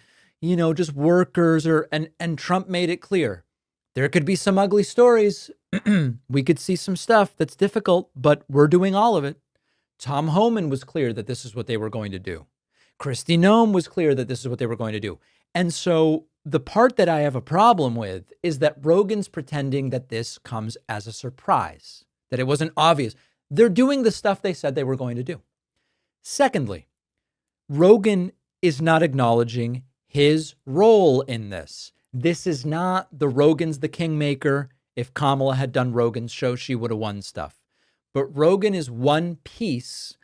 just workers, and Trump made it clear there could be some ugly stories. We could see some stuff that's difficult, but we're doing all of it. Tom Homan was clear that this is what they were going to do. Kristi Noem was clear that this is what they were going to do. And so the part that I have a problem with is that Rogan's pretending that this comes as a surprise, that it wasn't obvious. They're doing the stuff they said they were going to do. Secondly, Rogan is not acknowledging his role in this. This is not the Rogan's the Kingmaker. If Kamala had done Rogan's show, she would have won stuff. But Rogan is one piece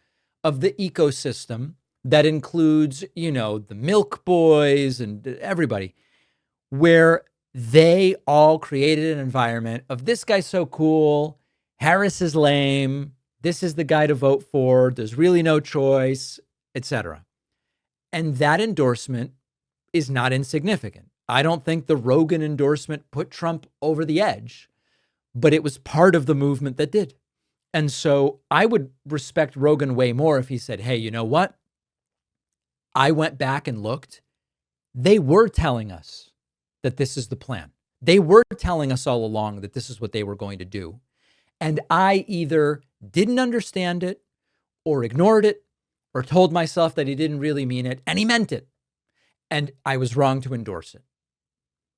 of the ecosystem that includes, the Milk Boys and everybody, where they all created an environment of this guy's so cool, Harris is lame, this is the guy to vote for, there's really no choice, etc. And that endorsement is not insignificant. I don't think the Rogan endorsement put Trump over the edge, but it was part of the movement that did. And so I would respect Rogan way more if he said, hey, you know what? I went back and looked. They were telling us that this is the plan. They were telling us all along that this is what they were going to do. And I either didn't understand it or ignored it or told myself that he didn't really mean it, and he meant it. And I was wrong to endorse it.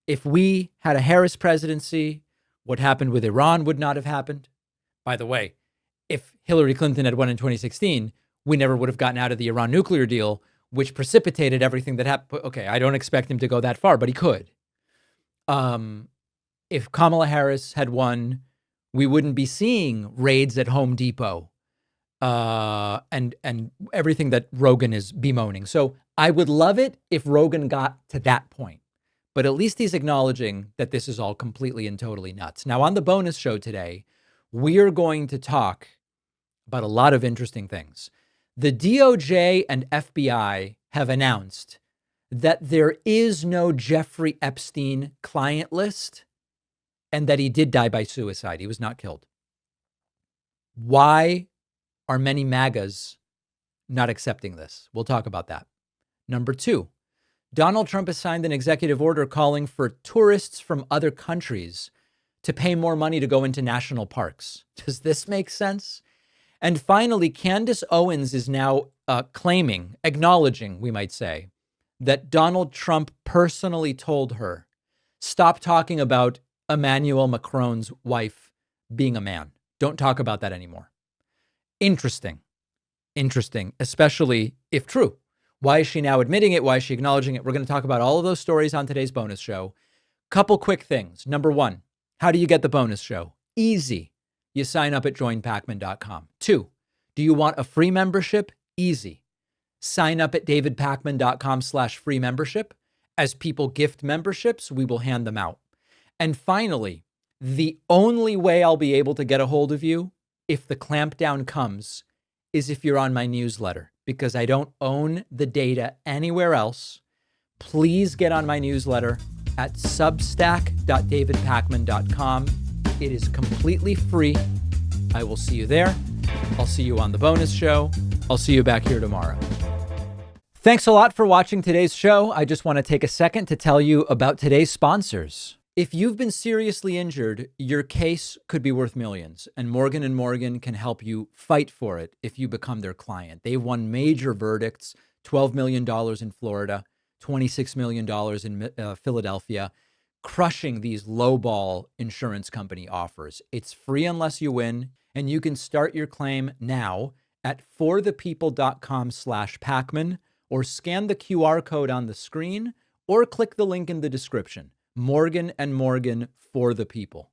If we had a Harris presidency, what happened with Iran would not have happened. By the way, if Hillary Clinton had won in 2016, we never would have gotten out of the Iran nuclear deal, which precipitated everything that happened. Okay, I don't expect him to go that far, but he could. If Kamala Harris had won, we wouldn't be seeing raids at Home Depot and everything that Rogan is bemoaning. So I would love it if Rogan got to that point, but at least he's acknowledging that this is all completely and totally nuts. Now, on the bonus show today, we are going to talk about a lot of interesting things. The DOJ and FBI have announced that there is no Jeffrey Epstein client list and that he did die by suicide. He was not killed. Why are many MAGAs not accepting this? We'll talk about that. Number two, Donald Trump has signed an executive order calling for tourists from other countries to pay more money to go into national parks. Does this make sense? And finally, Candace Owens is now acknowledging, we might say, that Donald Trump personally told her, stop talking about Emmanuel Macron's wife being a man. Don't talk about that anymore. Interesting, especially if true. Why is she now admitting it? Why is she acknowledging it? We're going to talk about all of those stories on today's bonus show. Couple quick things. Number one, how do you get the bonus show? Easy. You sign up at joinpacman.com. 2, do you want a free membership? Easy. Sign up at davidpacman.com/free membership. As people gift memberships, we will hand them out. And finally, the only way I'll be able to get a hold of you if the clampdown comes is if you're on my newsletter, because I don't own the data anywhere else. Please get on my newsletter at substack.davidpacman.com. It is completely free. I will see you there. I'll see you on the bonus show. I'll see you back here tomorrow. Thanks a lot for watching today's show. I just want to take a second to tell you about today's sponsors. If you've been seriously injured, your case could be worth millions, and Morgan & Morgan can help you fight for it if you become their client. They've won major verdicts, $12 million in Florida, $26 million in Philadelphia, crushing these lowball insurance company offers. It's free unless you win, and you can start your claim now at forthepeople.com/Pacman, or scan the QR code on the screen, or click the link in the description. Morgan & Morgan, for the people.